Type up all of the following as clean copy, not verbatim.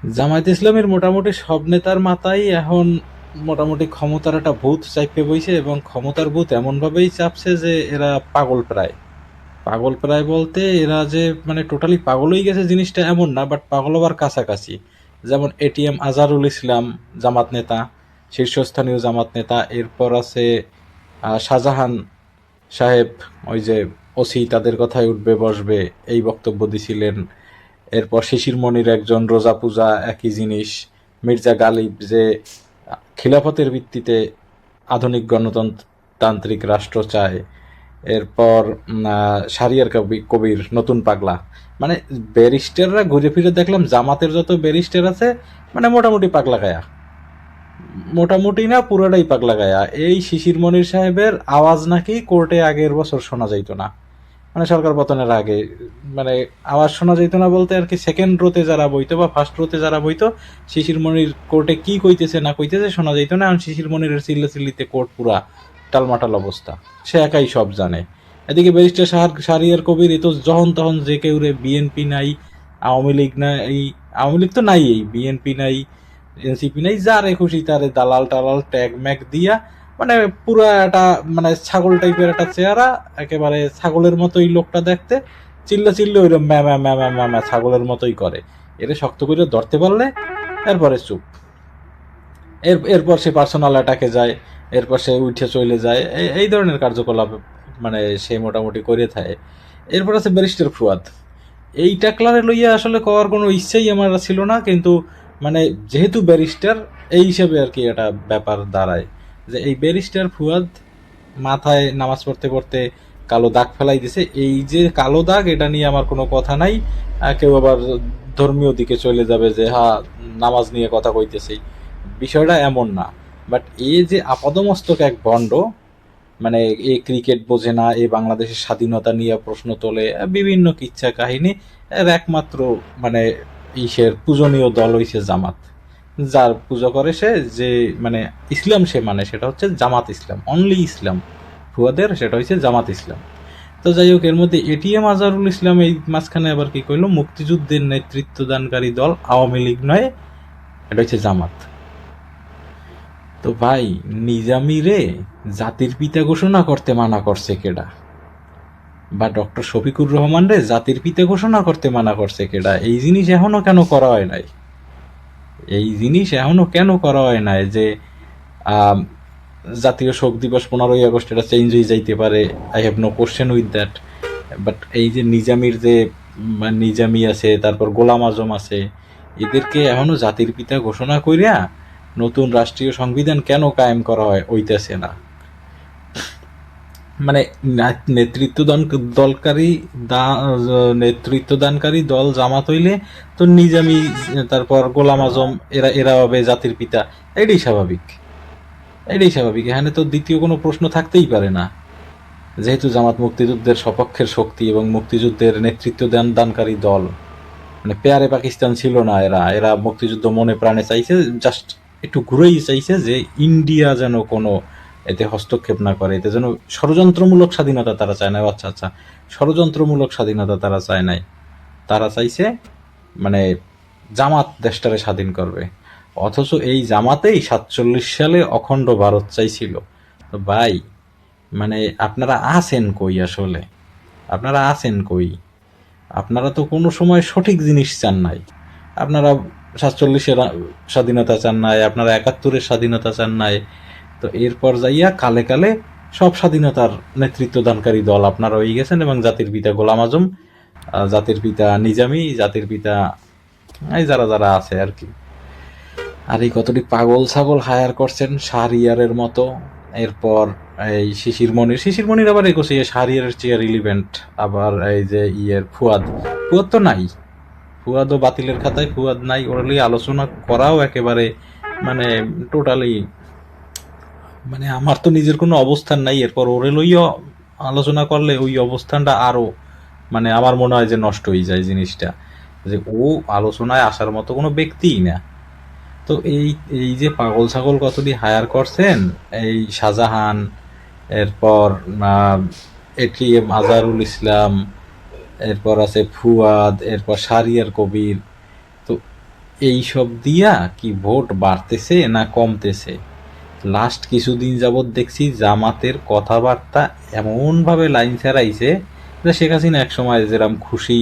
জামায়াত ইসলামের মোটামুটি সব নেতার মাথায় এখন মোটামুটি ক্ষমতার একটা ভূত চাপে বইছে, এবং ক্ষমতার ভূত এমনভাবেই চাপছে যে এরা পাগল প্রায়। পাগল প্রায় বলতে এরা যে মানে টোটালি পাগল হয়ে গেছে জিনিসটা এমন না, বাট পাগল হবার কাছাকাছি। যেমন এটিএম আজহারুল ইসলাম, জামাত নেতা, শীর্ষস্থানীয় জামাত নেতা। এরপর আছে শাহজাহান সাহেব, ওই যে ওসি, তাদের কথায় উঠবে বসবে এই বক্তব্য দিছিলেন। এরপর শিশির মনির একজন রোজা পূজা একই জিনিস। মির্জা গালিব যে খিলাফতের ভিত্তিতে আধুনিক গণতান্ত্রিক রাষ্ট্র চায়। এরপর শারিয়ার কবির নতুন পাগলা। মানে ব্যারিস্টাররা ঘুরে ফিরে দেখলাম জামাতের যত ব্যারিস্টার আছে মানে মোটামুটি পাগলা গায়া। মোটামুটি না, পুরোটাই পাগলা গায়া। এই শিশির মনির সাহেবের আওয়াজ নাকি কোর্টে আগের বছর শোনা যাইত না, মানে সরকার পতনের আগে। মানে আওয়াজ শোনা যাইত না বলতে আর কি, সেকেন্ড রোতে যারা বইতো বা ফার্স্ট রোতে যারা বইতো, শিশির মনির কোর্টে কি কইতেছে না কইতেছে শোনা যাইত না। এখন শিশির মনিরের চিল্লাচিল্লিতে কোর্ট পুরা টালমাটাল অবস্থা, সে একাই সব জানে। এদিকে ব্যারিস্টার শাহরিয়ার কবির এ তো যখন তখন যে কেউ রে, বিএনপি নাই, আওয়ামী লীগ নাই, আওয়ামী লীগ তো নাই, এই বিএনপি নাই, এনসিপি নাই, যারে খুশি তারে দালাল টালাল ট্যাগ ম্যাগ দিয়া মানে পুরো একটা মানে ছাগল টাইপের একটা চেহারা, একেবারে ছাগলের মতোই লোকটা দেখতে। চিল্লা চিল্লে ওইরকম ম্যা ম্যা ম্যা ম্যা ম্যা ম্যা ছাগলের মতোই করে। এরে শক্ত করে ধরতে পারলে এরপরে চুপ। এরপর সে পার্সোনাল অ্যাটাকে যায়, এরপর সে উঠে চলে যায়, এই ধরনের কার্যকলাপ মানে সে মোটামুটি করে থাকে। এরপর আছে ব্যারিস্টার ফুয়াদ। এই টাকলারে লইয়া আসলে করার কোনো ইচ্ছাই আমার ছিল না, কিন্তু মানে যেহেতু ব্যারিস্টার এই হিসেবে আর কি একটা ব্যাপার দাঁড়ায় যে এই ব্যারিস্টার ফুয়াদ মাথায় নামাজ পড়তে পড়তে কালো দাগ ফেলাই দিছে। এই যে কালো দাগ, এটা নিয়ে আমার কোনো কথা নাই। কেউ আবার ধর্মীয় দিকে চলে যাবে যে হ্যাঁ নামাজ নিয়ে কথা কইতেছি, বিষয়টা এমন না। বাট এ যে আপাদমস্তক এক ভণ্ড, মানে এ ক্রিকেট বোঝে না, এ বাংলাদেশের স্বাধীনতা নিয়ে প্রশ্ন তোলে, বিভিন্ন কিচ্ছা কাহিনী। এর একমাত্র মানে ইসের পূজনীয় দল হইছে জামাত। যার পুজো করে সে, যে মানে ইসলাম সে মানে সেটা হচ্ছে জামাত ইসলাম, অনলি ইসলাম। ফুয়াদের সেটা হচ্ছে জামাত ইসলাম। তো যাই হোক, এর মধ্যে এটিএম আজহারুল ইসলাম এই মাঝখানে আবার কি কইলো, মুক্তিযুদ্ধের নেতৃত্ব দানকারী দল আওয়ামী লীগ নয়, এটা হচ্ছে জামাত। তো ভাই, নিজামী রে জাতির পিতা ঘোষণা করতে মানা করছে কেডা? বা ডক্টর শফিকুর রহমান রে জাতির পিতা ঘোষণা করতে মানা করছে কেডা? এই জিনিস এখনো কেন করা হয় নাই? এই জিনিস এখনো কেন করা হয় নাই যে আম, জাতীয় শোক দিবস 15ই আগস্ট এটা চেঞ্জ হয়ে যাইতে পারে, I have no question with that. But এই যে নিজামীর যে নিজামী আছে, তারপর গোলাম আজম আছে, এদেরকে এখনো জাতির পিতা ঘোষণা কইরা নতুন রাষ্ট্রীয় সংবিধান কেন কায়েম করা হয় হইতেছে না? মানে নেতৃত্বদান দলকারী নেতৃত্বদানকারী দল জামাত হইলে তো নিজামী, তারপর গোলাম আজম, এরা এরা হবে জাতির পিতা। এটাই স্বাভাবিক, এটাই স্বাভাবিক। এখানে তো দ্বিতীয় কোনো প্রশ্ন থাকতেই পারে না। যেহেতু জামাত মুক্তিযুদ্ধের সপক্ষের শক্তি এবং মুক্তিযুদ্ধের নেতৃত্ব দানকারী দল, মানে পেয়ারে পাকিস্তান ছিল না। এরা এরা মুক্তিযুদ্ধ মনে প্রাণে চাইছে, জাস্ট একটু ঘুরেই চাইছে যে ইন্ডিয়া যেন কোনো এতে হস্তক্ষেপ না করে, এতে যেন ষড়যন্ত্রমূলক স্বাধীনতা তারা চায় না। আচ্ছা আচ্ছা, ষড়যন্ত্রমূলক স্বাধীনতা তারা চায় নাই, তারা চাইছে মানে জামাত দেশটারে স্বাধীন করবে। অথচ এই জামাতেই 47 সালে অখণ্ড ভারত চাইছিল। তো ভাই, মানে আপনারা আছেন কই আসলে? আপনারা আছেন কই? আপনারা তো কোনো সময় সঠিক জিনিস চান নাই। আপনারা 47-এর স্বাধীনতা চান নাই, আপনারা 71-এর স্বাধীনতা চান নাই। তো এরপর যাইয়া কালে কালে সব স্বাধীনতার নেতৃত্ব দানকারী দল আপনারা হয়ে গেছেন, এবং জাতির পিতা গোলাম আজম, জাতির পিতা নিজামী, জাতির পিতা এই যারা যারা আছে আর কি। আর এই কতটি পাগল ছাগল হায়ার করছেন শাহরিয়ারের মতো। এরপর এই শিশির মনির আবার একুশে শাহরিয়ারের চেয়ে রিলিভেন্ট। আবার এই যে ফুয়াদ, ফুয়াদ তো নাই, ফুয়াদও বাতিলের খাতায়, ফুয়াদ নাই। ওরা লিয়ে আলোচনা করাও একেবারে মানে টোটালি, মানে আমার তো নিজের কোনো অবস্থান নাই, এরপর ওরে লইয়া আলোচনা করলে ওই অবস্থানটা আরো মানে আমার মনে হয় যে নষ্ট হয়ে যায় জিনিসটা, যে ও আলোচনায় আসার মতো কোনো ব্যক্তিই না। তো এই এই যে পাগল ছাগল কতটি হায়ার করছেন, এই শাহজাহান, এরপর এটিএম আজহারুল ইসলাম, এরপর আছে ফুয়াদ, এরপর শাহরিয়ার কবির। তো এইসব দিয়া কি ভোট বাড়তেছে না কমতেছে? লাস্ট কিছুদিন যাবৎ দেখছি জামাতের কথাবার্তা এমনভাবে লাইন ছাড়াইছে যে শেখ হাসিনা একসময় যেরকম খুশি,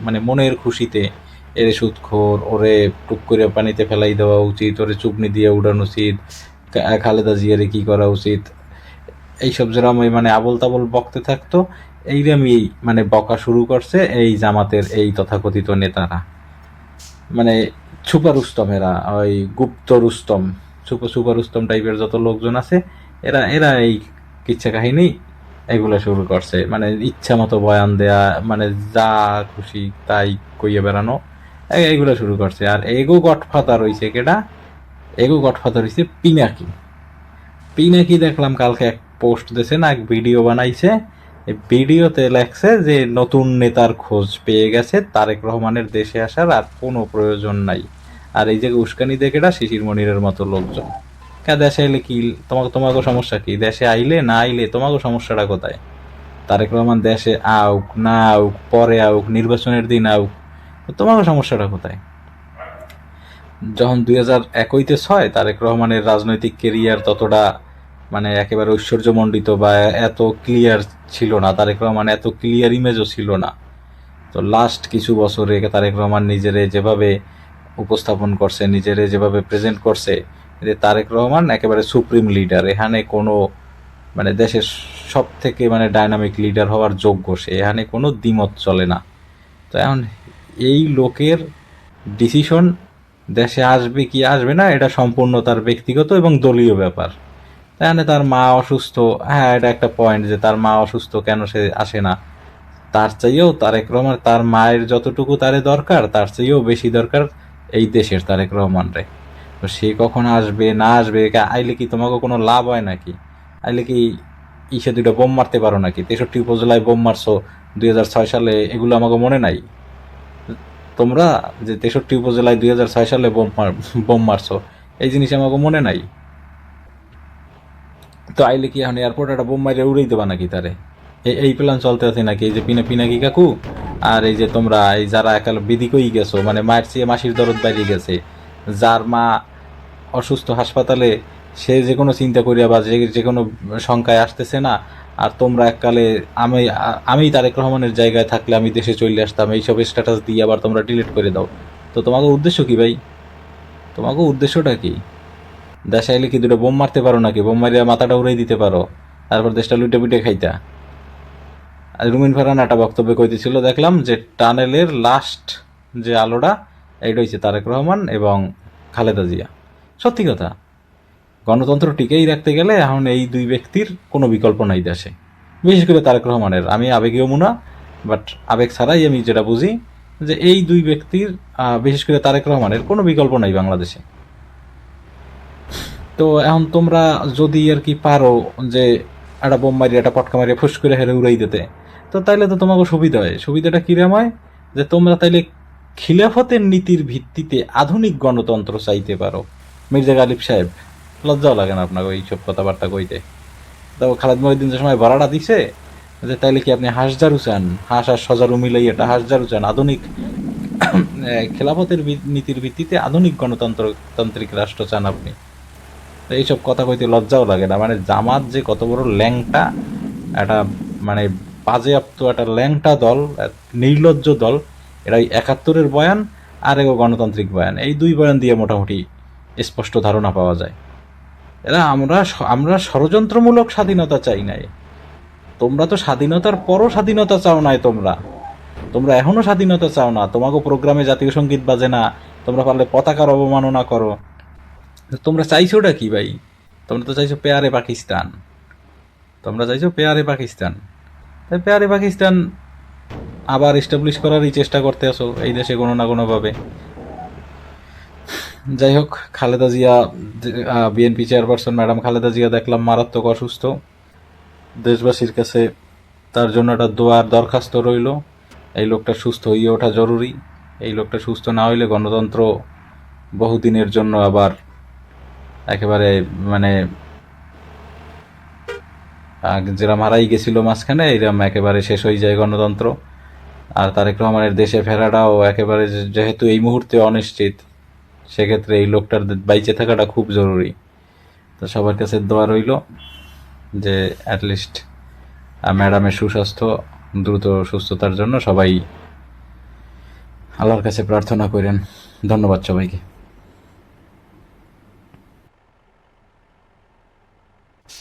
মানে মনের খুশিতে এরে সুদখোর, ওরে টুক করে পানিতে ফেলাই দেওয়া উচিত, ওরে চুপনি দিয়ে উড়ানো উচিত, খালেদা জিয়ারে কি করা উচিত, এইসব যেরকম মানে আবল তাবল বকতে থাকতো, এইরকমই মানে বকা শুরু করছে এই জামাতের এই তথাকথিত নেতারা। মানে সুপার রুস্তমেরা, ওই গুপ্ত রুস্তম, সুপার রুস্তম টাইপের যত লোকজন আছে, এরা এরা এই কিচ্ছা কাহিনী এগুলো শুরু করছে। মানে ইচ্ছা মতো বয়ান দেয়া, মানে যা খুশি তাই কইয়ে বেড়ানো, এইগুলো শুরু করছে। আর এগো গডফাদার হইছে কেডা? এগো গডফাদার হইছে পিনাকি। পিনাকি দেখলাম কালকে এক পোস্ট দিয়েছে না, এক ভিডিও বানাইছে। এই ভিডিওতে লেখছে যে নতুন নেতার খোঁজ পেয়ে গেছে, তারেক রহমানের দেশে আসার আর কোনো প্রয়োজন নাই। আর এই যে উস্কানি দেখেটা শিশির মনিরের মতো লোকজন। দেশে আইলে কি তোমাকে সমস্যা কি? দেশে আইলে না আইলে তোমাকে সমস্যাটা কোথায়? তারেক রহমান দেশে আউক না আউক, পরে আউক, নির্বাচনের দিন আউক, তোমাকে সমস্যাটা কোথায়? যখন 2001-তে তারেক রহমানের রাজনৈতিক কেরিয়ার ততটা মানে একেবারে ঐশ্বর্যমণ্ডিত বা এত ক্লিয়ার ছিল না, তারেক রহমান এত ক্লিয়ার ইমেজও ছিল না। তো লাস্ট কিছু বছরে তারেক রহমান নিজেরে যেভাবে উপস্থাপন করছে, নিজেরে যেভাবে প্রেজেন্ট করছে, যে তারেক রহমান একেবারে সুপ্রিম লিডার, এখানে কোনো মানে দেশের সব থেকে মানে ডাইনামিক লিডার হওয়ার যোগ্য সে, এখানে কোনো দ্বিমত চলে না। তো এখন এই লোকের ডিসিশন দেশে আসবে কি আসবে না এটা সম্পূর্ণ তার ব্যক্তিগত এবং দলীয় ব্যাপার। এখানে তার মা অসুস্থ, হ্যাঁ এটা একটা পয়েন্ট যে তার মা অসুস্থ, কেন সে আসে না? তার চাইয়েও তারেক রহমান, তার মায়ের যতটুকু তারে দরকার তার চাইয়েও বেশি দরকার এই দেশের তারেক রহমান রে। তো সে কখন আসবে না আসবে, আইলে কি তোমাকে কোনো লাভ হয় নাকি? আইলে কি ইসে দুটো বোম মারতে পারো নাকি? 63 উপজেলায় বোম মারছো 2006 সালে, এগুলো আমাকে মনে নাই? তোমরা যে 63 উপজেলায় 2006 সালে বোম মারছো, এই জিনিস আমাকে মনে নাই? তো আইলে কি এখন এয়ারপোর্ট একটা বোম মারিয়ে উড়েই দেবা নাকি তারে? এই প্ল্যান চলতে আছে নাকি? এই যে পিনাকি কাকু আর এই যে তোমরা এই যারা একালে বিদিকই গেছো, মানে মায়ের চেয়ে মাসির দরদ বাইরে গেছে, যার মা অসুস্থ হাসপাতালে, সে যে কোনো চিন্তা করিয়া বা যে কোনো শঙ্কায় আসতেছে না, আর তোমরা এককালে আমি আমি তারেক রহমানের জায়গায় থাকলে আমি দেশে চলে আসতাম, এইসব স্ট্যাটাস দিয়ে আবার তোমরা ডিলিট করে দাও। তো তোমাকে উদ্দেশ্য কি ভাই? তোমাকে উদ্দেশ্যটা কি? দেশে আইলে কি দুটো বোম মারতে পারো নাকি? বোম মারিয়া মাথাটা উড়াই দিতে পারো, তারপর দেশটা লুটে পুটে খাইতা? আর রুমিন ফারহান একটা বক্তব্যে কইতেছিল দেখলাম যে টানেলের লাস্ট যে আলোটা এইটা হচ্ছে তারেক রহমান এবং খালেদা জিয়া। সত্যি কথা, গণতন্ত্র টিকেই রাখতে গেলে এখন এই দুই ব্যক্তির কোনো বিকল্প নাই দেশে, বিশেষ করে তারেক রহমানের। আমি আবেগীয় মুনা, বাট আবেগ ছাড়াই আমি যেটা বুঝি যে এই দুই ব্যক্তির, বিশেষ করে তারেক রহমানের কোনো বিকল্প নাই বাংলাদেশে। তো এখন তোমরা যদি আর কি পারো যে একটা বোম মারিয়ে একটা পটকা মারিয়ে ফুস করে হেরে উড়াই দিতে, তো তাইলে তো তোমাকে সুবিধা হয়। সুবিধাটা কিরম হয়? যে তোমরা তাইলে খিলাফতের নীতির ভিত্তিতে আধুনিক গণতন্ত্র চাইতে পারো। মির্জা গালিব সাহেব, লজ্জাও লাগে না আপনাকে এইসব কথাবার্তা কইতে? তো খালেদ মহিউদ্দিন যে সময় ভাড়াটা দিছে, যে তাইলে কি আপনি হাঁসজারু চান? হাঁস আর সজারু মিলাই এটা হাঁসজারু চান? আধুনিক খেলাফতের নীতির ভিত্তিতে আধুনিক গণতন্ত্রিক রাষ্ট্র চান আপনি? এইসব কথা কইতে লজ্জাও লাগে না? মানে জামাত যে কত বড় ল্যাংটা একটা, মানে বাজেয়াপ্ত একটা ল্যাংটা দল, নির্লজ্জ দল, এরা 71-এর বয়ান আর এগো গণতান্ত্রিক বয়ান, এই দুই বয়ান দিয়ে মোটামুটি স্পষ্ট ধারণা পাওয়া যায়। এরা আমরা আমরা ষড়যন্ত্রমূলক স্বাধীনতা চাই নাই। তোমরা তো স্বাধীনতার পরও স্বাধীনতা চাও নাই, তোমরা এখনো স্বাধীনতা চাও না। তোমাকে প্রোগ্রামে জাতীয় সঙ্গীত বাজে না, তোমরা পারলে পতাকার অবমাননা করো। তোমরা চাইছোটা কি ভাই? তোমরা তো চাইছো পেয়ারে পাকিস্তান, তোমরা চাইছো পেয়ারে পাকিস্তান। তাই পেয়ারে পাকিস্তান আবার এস্টাবলিশ করারই চেষ্টা করতে আসো এই দেশে কোনো না কোনোভাবে। যাই হোক, Khaleda Zia, BNP chairperson madam Khaleda Zia দেখলাম মারাত্মক অসুস্থ। দেশবাসীর কাছে তার জন্য একটা দোয়ার দরখাস্ত রইল। এই লোকটা সুস্থ হইয়া ওঠা জরুরি। এই লোকটা সুস্থ না হইলে গণতন্ত্র বহুদিনের জন্য আবার একেবারে মানে যেরকম হারাই গেছিল মাঝখানে, এরকম একেবারে শেষ হয়ে যায় গণতন্ত্র। আর তারেক রহমানের দেশে ফেরাটাও একেবারে, যেহেতু এই মুহূর্তে অনিশ্চিত, সেক্ষেত্রে এই লোকটার বাইচে থাকাটা খুব জরুরি। তো সবার কাছে দোয়া রইল যে অ্যাটলিস্ট ম্যাডামের সুস্বাস্থ্য, দ্রুত সুস্থতার জন্য সবাই আল্লাহর কাছে প্রার্থনা করেন। ধন্যবাদ সবাইকে।